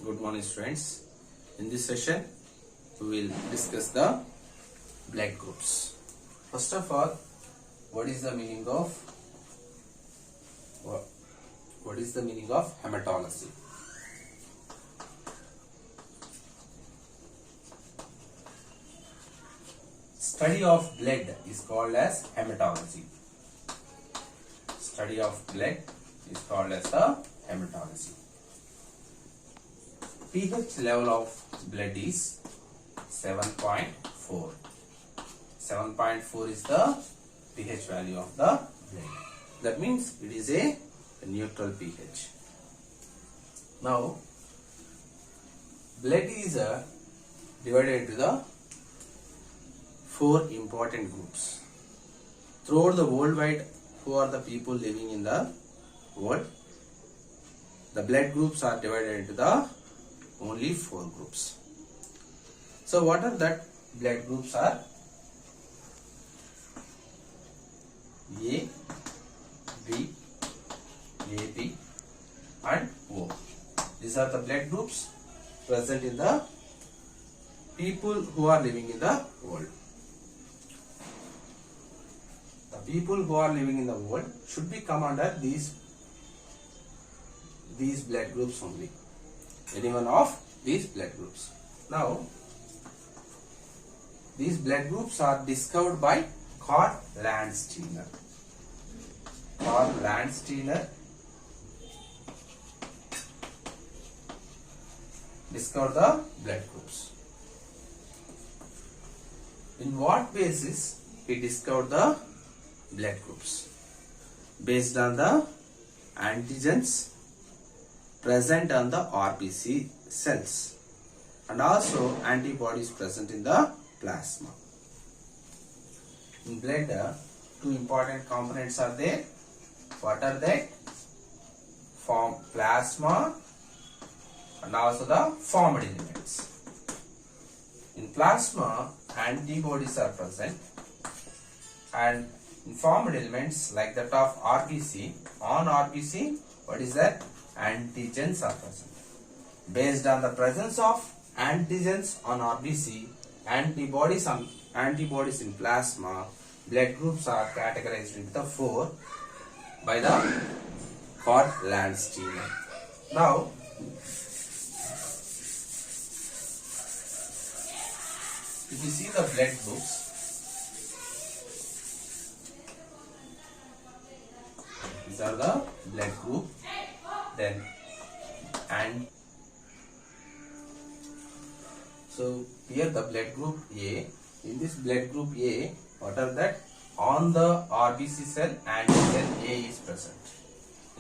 Good morning, students. In this session, we will discuss the blood groups. First of all, what is the meaning of hematology? Study of blood is called as hematology. Study of blood is called as the hematology. pH level of blood is 7.4. 7.4 is the pH value of the blood. That means it is a neutral pH. Now, blood is divided into the 4 important groups. Throughout the worldwide, who are the people living in the world? The blood groups are divided into the only 4 groups. So what are that blood groups are? A, B, AB and O. These are the blood groups present in the people who are living in the world. The people who are living in the world should be come under these blood groups only. Any one of these blood groups. Now, these blood groups are discovered by Karl Landsteiner. Karl Landsteiner discovered the blood groups. In what basis he discovered the blood groups? Based on the antigens present on the RBC cells and also antibodies present in the plasma. In blood, 2 important components are there. What are they? Form plasma and also the formed elements. In plasma, antibodies are present, and in formed elements like that of RBC, on RBC, what is that? Antigens are present. Based on the presence of antigens on RBC, antibodies in plasma, blood groups are categorized into the 4 by the Karl Landsteiner. Now, if you see the blood groups, these are the blood group. Then, and so here the blood group A. In this blood group A, what are that? On the RBC cell, antigen A is present.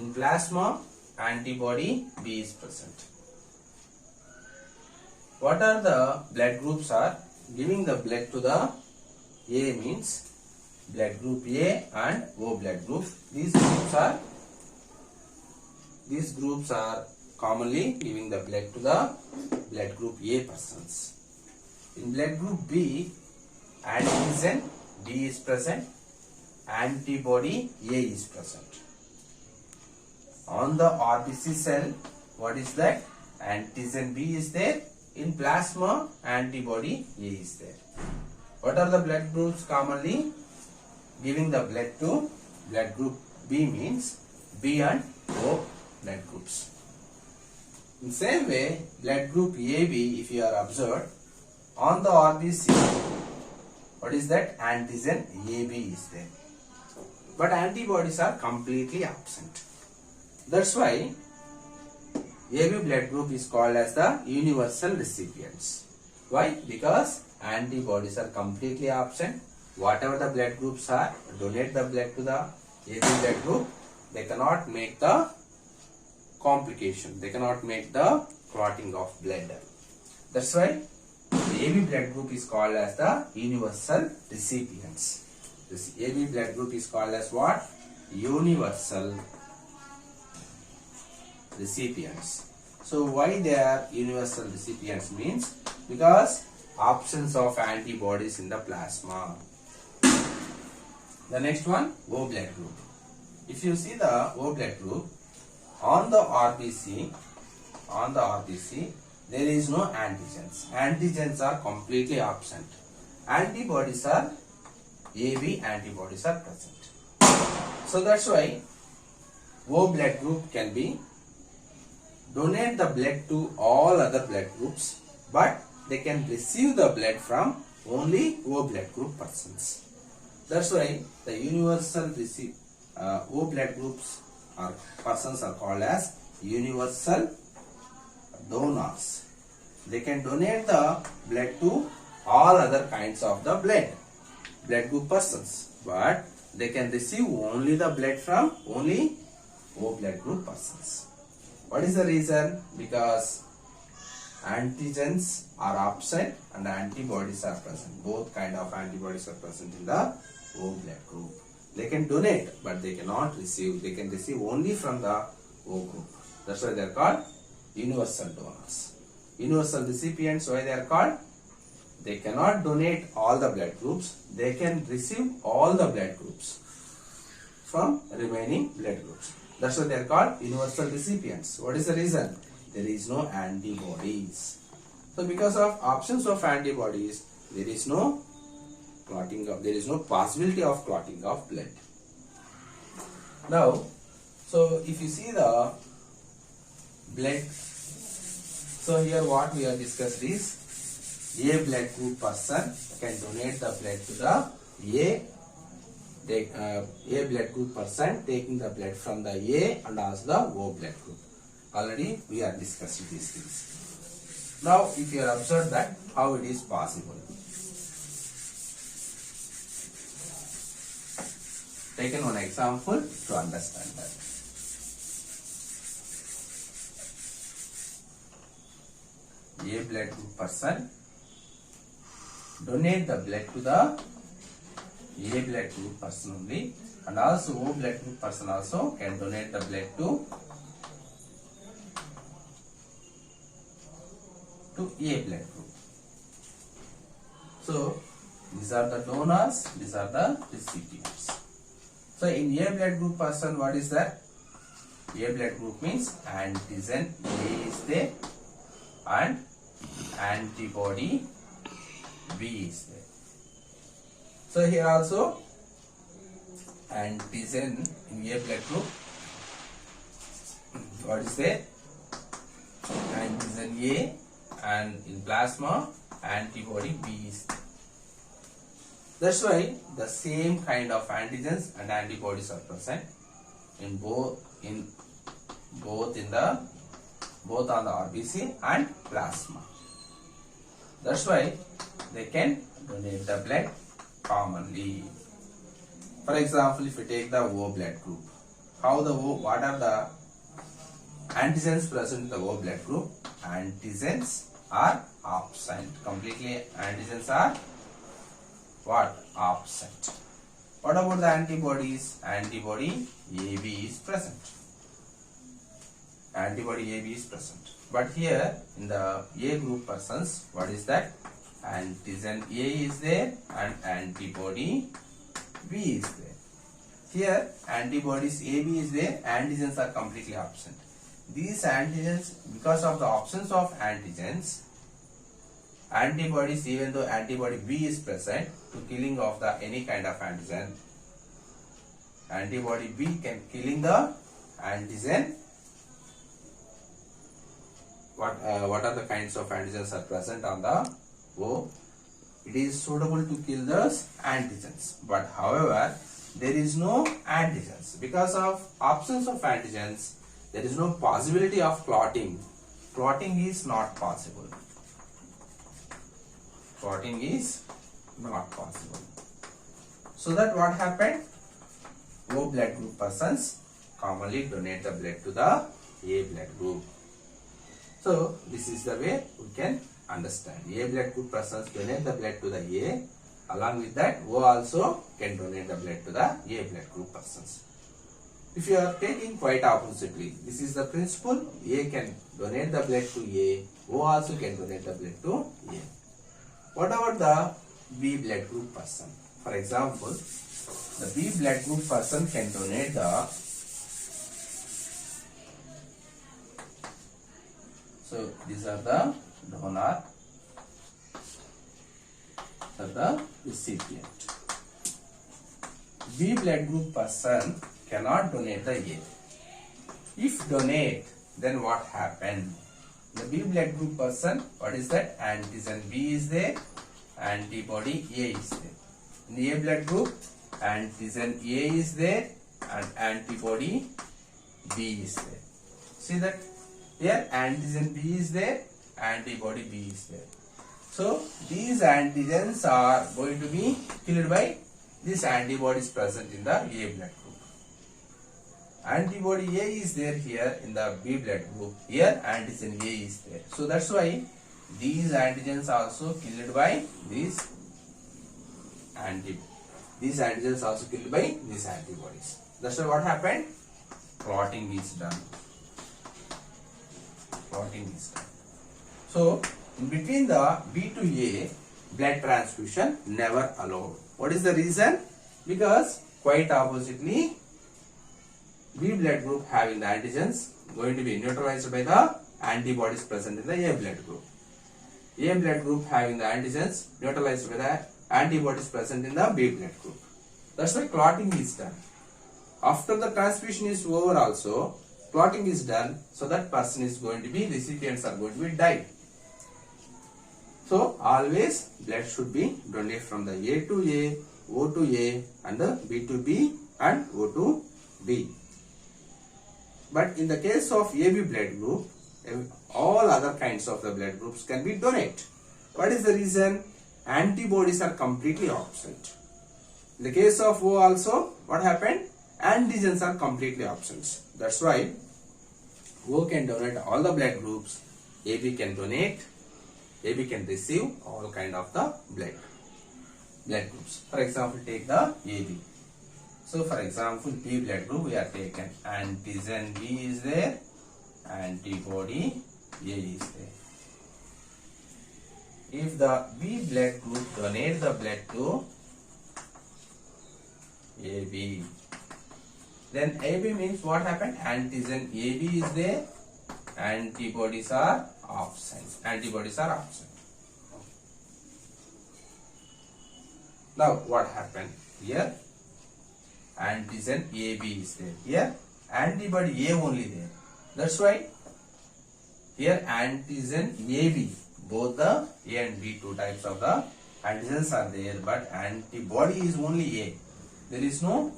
In plasma, antibody B is present. What are the blood groups are? Giving the blood to the A means blood group A and O blood group. These groups are commonly giving the blood to the blood group A persons. In blood group B, antigen B is present, antibody A is present. On the RBC cell, what is that? Antigen B is there. In plasma, antibody A is there. What are the blood groups commonly giving the blood to blood group B means B and O blood groups. In the same way, blood group AB, if you are observed, on the RBC, what is that? Antigen AB is there. But antibodies are completely absent. That's why AB blood group is called as the universal recipients. Why? Because antibodies are completely absent. Whatever the blood groups are, donate the blood to the AB blood group. They cannot make the complication. They cannot make the clotting of blood. That's why the AB blood group is called as the universal recipients. This AB blood group is called as what? Universal recipients. So why they are universal recipients means because absence of antibodies in the plasma. The next one, O blood group. If you see the O blood group, on the RBC, on the RBC, there is no antigens. Antigens are completely absent. Antibodies are AB antibodies are present. So that's why O blood group can be donate the blood to all other blood groups, but they can receive the blood from only O blood group persons. That's why the universal receive O blood groups or persons are called as universal donors. They can donate the blood to all other kinds of the blood group persons, but they can receive only the blood from only O blood group persons. What is the reason? Because antigens are absent and antibodies are present. Both kind of antibodies are present in the O blood group. They can donate, but they cannot receive. They can receive only from the O group. That's why they are called universal donors. Universal recipients, why they are called? They cannot donate all the blood groups. They can receive all the blood groups from remaining blood groups. That's why they are called universal recipients. What is the reason? There is no antibodies. So because of absence of antibodies, there is no clotting of, there is no possibility of clotting of blood. Now, so if you see the blood, so here what we have discussed is A blood group person can donate the blood to the A blood group person taking the blood from the A and also the O blood group. Already we are discussing these things. Now if you have observed that how it is possible. Taken one example to understand that. A blood group person donate the blood to the A blood group person only, and also O blood group person also can donate the blood to A blood group. So these are the donors, these are the recipients. So in A blood group person, what is that? A blood group means antigen A is there and antibody B is there. So here also antigen in A blood group, what is there? Antigen A, and in plasma antibody B is there. That's why the same kind of antigens and antibodies are present in both on the RBC and plasma. That's why they can donate the blood commonly. For example, if you take the O blood group, what are the antigens present in the O blood group? Antigens are absent. Completely antigens are what? Absent. What about the antibodies? Antibody AB is present. Antibody AB is present. But here in the A group persons, what is that? Antigen A is there and antibody B is there. Here antibodies AB is there, antigens are completely absent. These antigens, because of the absence of antigens, antibodies, even though antibody B is present to killing of the any kind of antigen, antibody B can killing the antigen. What are the kinds of antigens are present on the O? It is suitable to kill those antigens, but however there is no antigens. Because of absence of antigens, there is no possibility of clotting. Clotting is not possible. Clotting is not possible. So that what happened? O blood group persons commonly donate the blood to the A blood group. So this is the way we can understand. A blood group persons donate the blood to the A. Along with that, O also can donate the blood to the A blood group persons. If you are taking quite oppositely, this is the principle. A can donate the blood to A. O also can donate the blood to A. What about the B blood group person? For example, the B blood group person can donate the So these are the donor, the recipient. B blood group person cannot donate the A. If donate, then what happened? The B blood group person, what is that? Antigen B is there, antibody A is there. In the A blood group, antigen A is there and antibody B is there. See that? Here antigen B is there, antibody B is there. So these antigens are going to be killed by these antibodies present in the A blood group. Antibody A is there here in the B blood group. Here antigen A is there. So that's why these antigens are also killed by these antibodies. These antigens are also killed by these antibodies. That's why what happened? Clotting is done. Clotting is done. So in between the B to A, blood transfusion never allowed. What is the reason? Because quite oppositely, B blood group having the antigens going to be neutralized by the antibodies present in the A blood group. A blood group having the antigens neutralized by the antibodies present in the B blood group. That's why clotting is done. After the transfusion is over also, clotting is done, so that person is going to be, recipients are going to be died. So always blood should be donated from the A to A, O to A and the B to B and O to B. But in the case of AB blood group, all other kinds of the blood groups can be donated. What is the reason? Antibodies are completely absent. In the case of O also, what happened? Antigens are completely absent. That's why O can donate all the blood groups, AB can donate, AB can receive all kind of the blood groups. For example, take the AB. So for example, B blood group we are taken. Antigen B is there, antibody A is there. If the B blood group donate the blood to AB, then AB means what happened? Antigen AB is there, antibodies are absent. Antibodies are absent. Now what happened? Here antigen AB is there. Here antibody A only there. That's why here antigen AB, both the A and B, two types of the antigens are there, but antibody is only A. There is no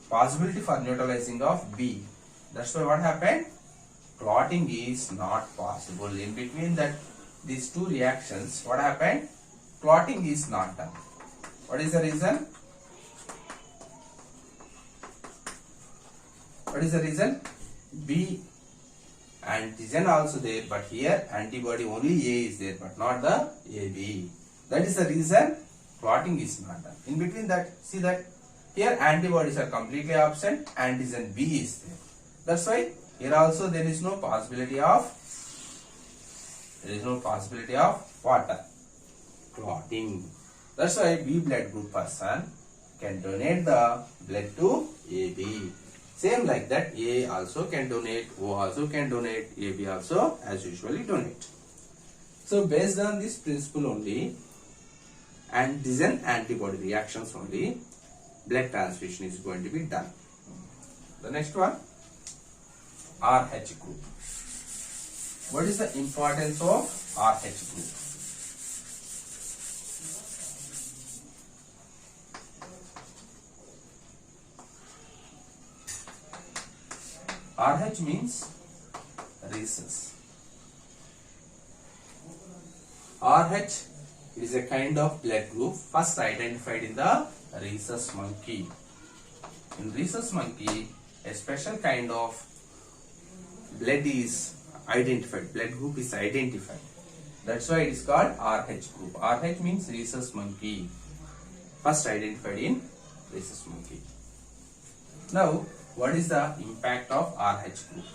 possibility for neutralizing of B. That's why what happened? Clotting is not possible. In between that these two reactions, what happened? Clotting is not done. What is the reason? What is the reason? B antigen also there, but here antibody only A is there, but not the AB. That is the reason clotting is not done. In between that, see that here antibodies are completely absent, antigen B is there. That's why here also there is no possibility of what? Clotting. That's why B blood group person can donate the blood to AB. Same like that, A also can donate, O also can donate, AB also as usually donate. So based on this principle only, antigen antibody reactions only, blood transfusion is going to be done. The next one, RH group. What is the importance of RH group? RH means rhesus. RH is a kind of blood group first identified in the rhesus monkey. In rhesus monkey, a special kind of blood is identified. Blood group is identified. That's why it is called RH group. RH means rhesus monkey. First identified in rhesus monkey. Now, what is the impact of RH group?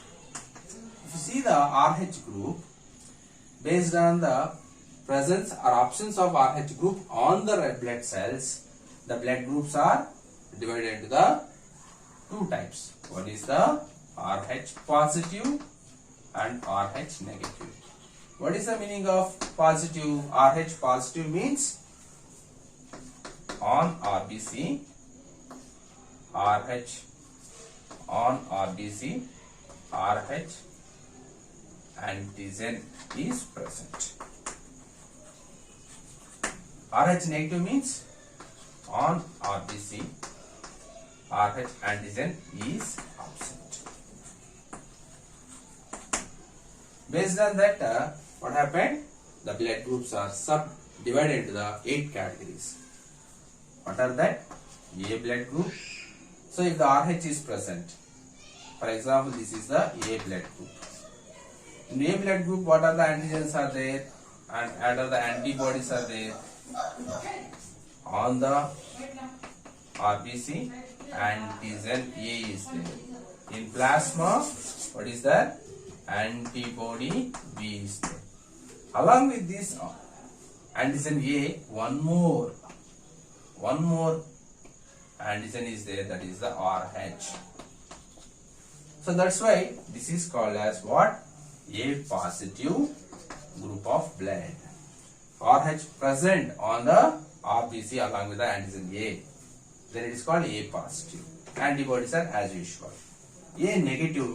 If you see the RH group, based on the presence or absence of RH group on the red blood cells, the blood groups are divided into the two types. One is the RH positive and RH negative. What is the meaning of positive? RH positive means on RBC, RH on RBC, RH antigen is present. RH negative means on RBC, RH antigen is absent. Based on that, what happened? The blood groups are subdivided into the 8 categories. What are that? A blood group. So if the RH is present, for example, this is the A blood group. In A blood group, what are the antigens are there and what are the antibodies are there? On the RBC, antigen A is there. In plasma, what is that? Antibody B is there. Along with this antigen A, one more antigen is there, that is the RH. So that's why this is called as what? A positive group of blood. RH present on the RBC along with the antigen A. Then it is called A positive. Antibodies are as usual. A negative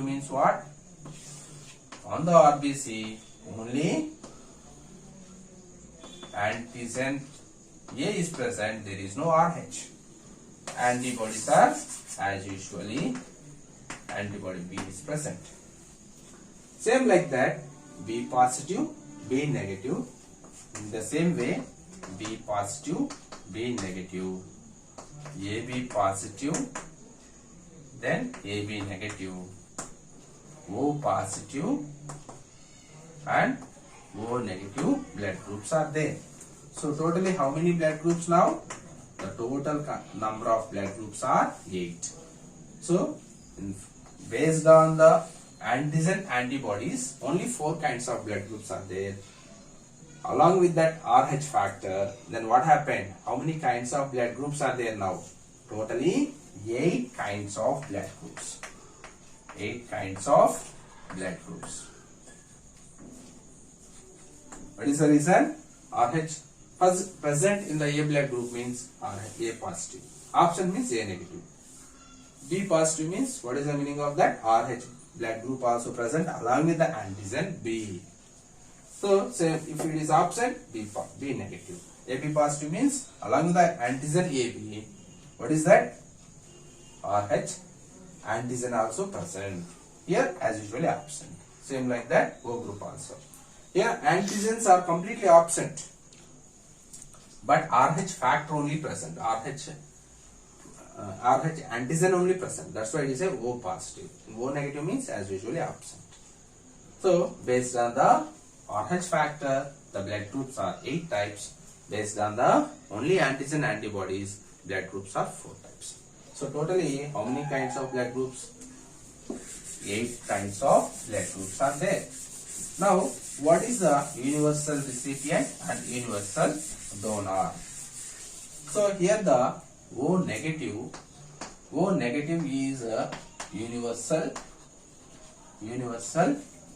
means what? On the RBC only antigen A is present, there is no RH. Antibodies are as usually antibody B is present. Same like that, B positive, B negative. In the same way, B positive, B negative, AB positive, then AB negative, O positive and O negative blood groups are there. So totally how many blood groups now? The total number of blood groups are 8. So based on the antigen antibodies, only 4 kinds of blood groups are there. Along with that RH factor, then what happened? How many kinds of blood groups are there now? Totally 8 kinds of blood groups. 8 kinds of blood groups. What is the reason? RH present in the A blood group means A positive. Option means A negative. B positive means, what is the meaning of that? RH blood group also present along with the antigen B. So say if it is absent, B negative. AB positive means along with the antigen AB. What is that? RH antigen also present. Here as usually absent. Same like that O group also. Here antigens are completely absent, but RH factor only present. RH antigen only present. That's why it is a O positive. O negative means as usually absent. So based on the RH factor, the blood groups are 8 types. Based on the only antigen antibodies, blood groups are 4 types. So totally how many kinds of blood groups? 8 kinds of blood groups are there. Now what is the universal recipient and universal donor? So here the O negative is a universal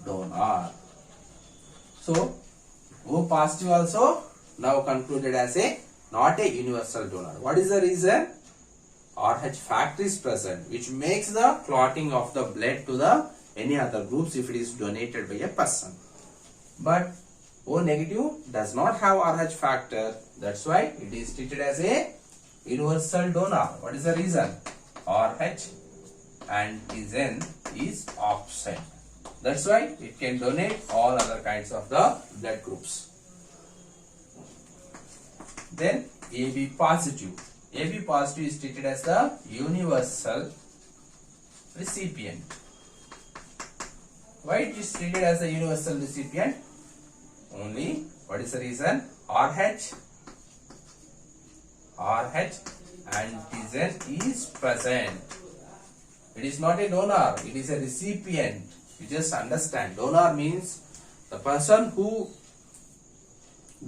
donor. So O positive also now concluded as a not a universal donor. What is the reason? RH factor is present, which makes the clotting of the blood to the any other groups if it is donated by a person. But O negative does not have RH factor. That's why it is treated as a universal donor. What is the reason? RH antigen is absent. That's why it can donate all other kinds of the blood groups. Then AB positive. AB positive is treated as the universal recipient. Why it is treated as a universal recipient? Only, what is the reason? RH antigen is present. It is not a donor, it is a recipient. You just understand. Donor means the person who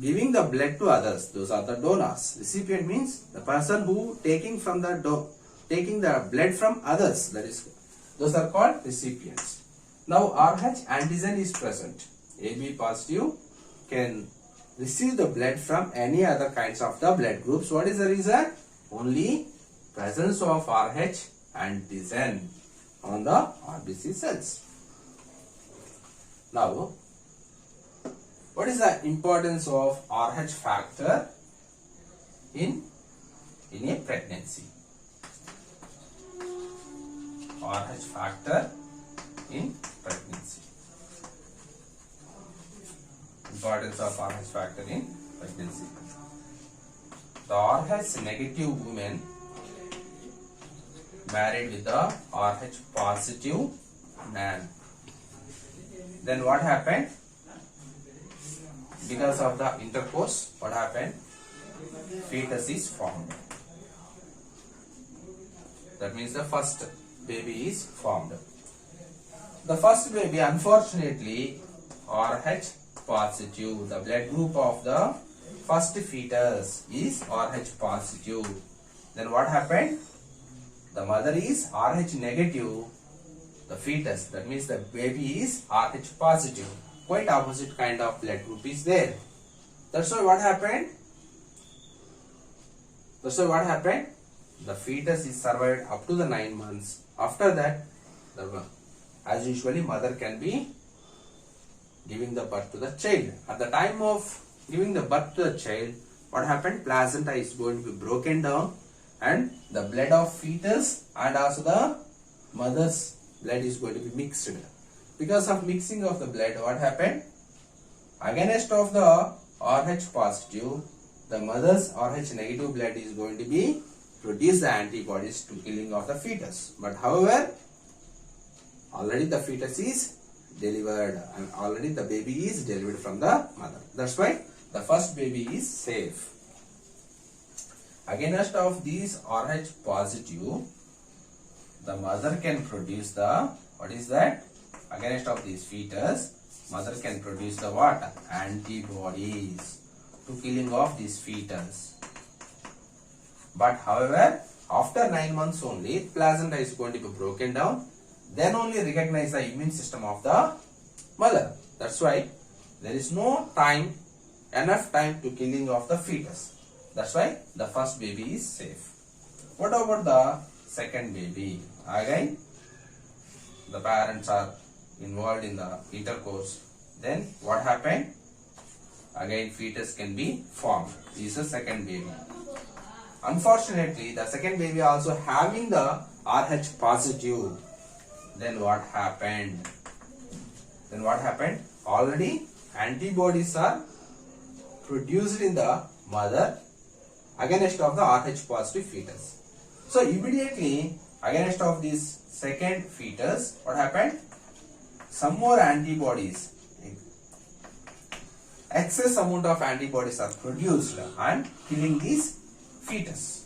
giving the blood to others. Those are the donors. Recipient means the person who taking the blood from others. That is, those are called recipients. Now RH antigen is present. AB positive can receive the blood from any other kinds of the blood groups. What is the reason? Only presence of RH antigen on the RBC cells. Now, what is the importance of RH factor in a pregnancy? RH factor in pregnancy. Importance of RH factor in pregnancy. The RH negative women married with the RH positive man. Then what happened? Because of the intercourse, what happened? Fetus is formed. That means the first baby is formed. The first baby, unfortunately, RH positive. The blood group of the first fetus is RH positive. Then what happened? The mother is RH negative. The fetus, that means the baby is RH positive. Quite opposite kind of blood group is there. That's why what happened? The fetus is survived up to the 9 months. After that, as usually, mother can be giving the birth to the child. At the time of giving the birth to the child, what happened? Placenta is going to be broken down, and the blood of fetus and also the mother's blood is going to be mixed. Because of mixing of the blood, what happened? Against of the RH positive, the mother's RH negative blood is going to be produce the antibodies to killing of the fetus. But however, already the fetus is delivered and already the baby is delivered from the mother. That's why the first baby is safe. Against of these RH positive, the mother can produce the, what is that? Against of these fetus, mother can produce the what? Antibodies to killing of this fetus. But however, after 9 months only, placenta is going to be broken down. Then only recognize the immune system of the mother. That's why there is no time, enough time to killing of the fetus. That's why the first baby is safe. What about the second baby? Again, the parents are involved in the intercourse. Then what happened? Again, fetus can be formed. This is the second baby. Unfortunately, the second baby also having the RH positive. Then what happened? Already antibodies are produced in the mother against of the RH positive fetus. So immediately against of this second fetus, what happened? Some more antibodies, excess amount of antibodies are produced and killing this fetus.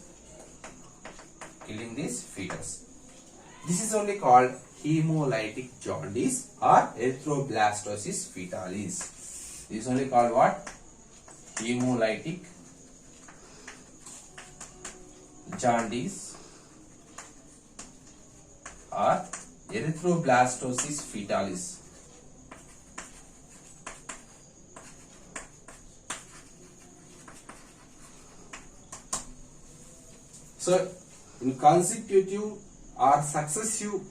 This is only called hemolytic jaundice or erythroblastosis fetalis. This is only called what? Hemolytic jaundice or erythroblastosis fetalis. So, in consecutive or successive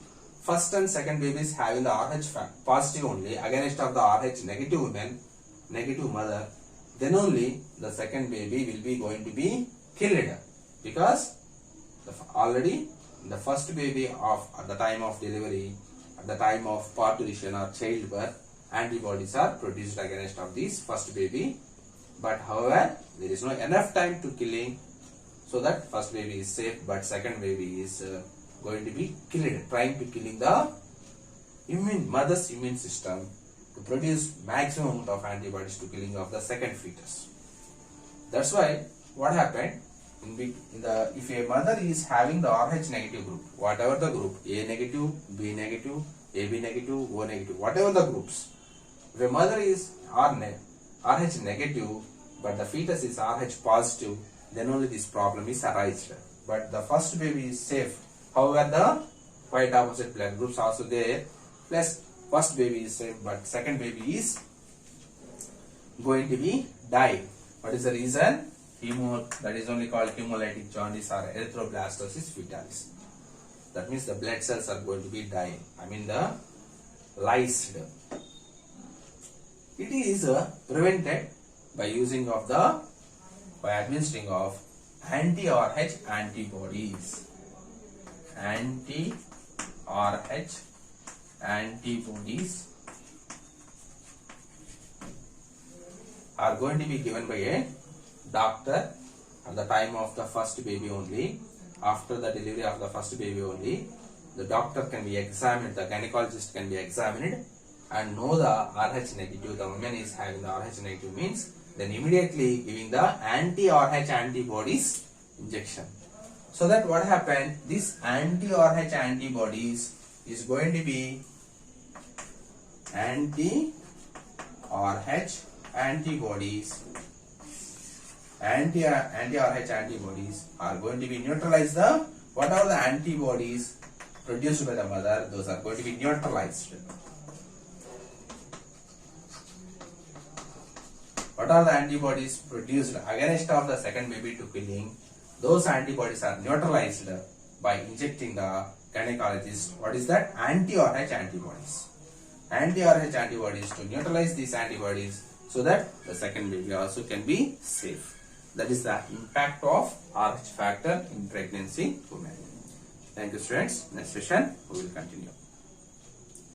first and second babies having the RH positive only against of the RH negative woman, negative mother, then only the second baby will be going to be killed, because already the first baby at the time of delivery, at the time of parturition or childbirth, antibodies are produced against of this first baby. But however, there is no enough time to killing, so that first baby is safe, but second baby is going to be killed, trying to killing the mother's immune system to produce maximum amount of antibodies to killing of the second fetus. That's why what happened, if a mother is having the RH negative group, whatever the group, A negative, B negative, AB negative, O negative, whatever the groups, if a mother is RH negative but the fetus is RH positive, then only this problem is arised. But the first baby is safe. However, the quite opposite blood groups also there, plus first baby is safe, but second baby is going to be die. What is the reason? That is only called hemolytic jaundice or erythroblastosis fetalis. That means the blood cells are going to be dying. I mean the lysed. It is prevented by administering of anti-RH antibodies. Anti-RH antibodies are going to be given by a doctor at the time of the first baby only. After the delivery of the first baby only, the doctor can be examined, the gynecologist can be examined and know the RH negative, the woman is having the RH negative means, then immediately giving the anti-RH antibodies injection. So that what happened, this anti-RH antibodies is going to be anti-RH antibodies. Anti-RH antibodies are going to be neutralize the whatever the antibodies produced by the mother, those are going to be neutralized. What are the antibodies produced against of the second baby to killing? Those antibodies are neutralized by injecting the gynecologist. What is that? Anti-RH antibodies. Anti-RH antibodies to neutralize these antibodies so that the second baby also can be safe. That is the impact of RH factor in pregnancy women. Thank you students. Next session we will continue.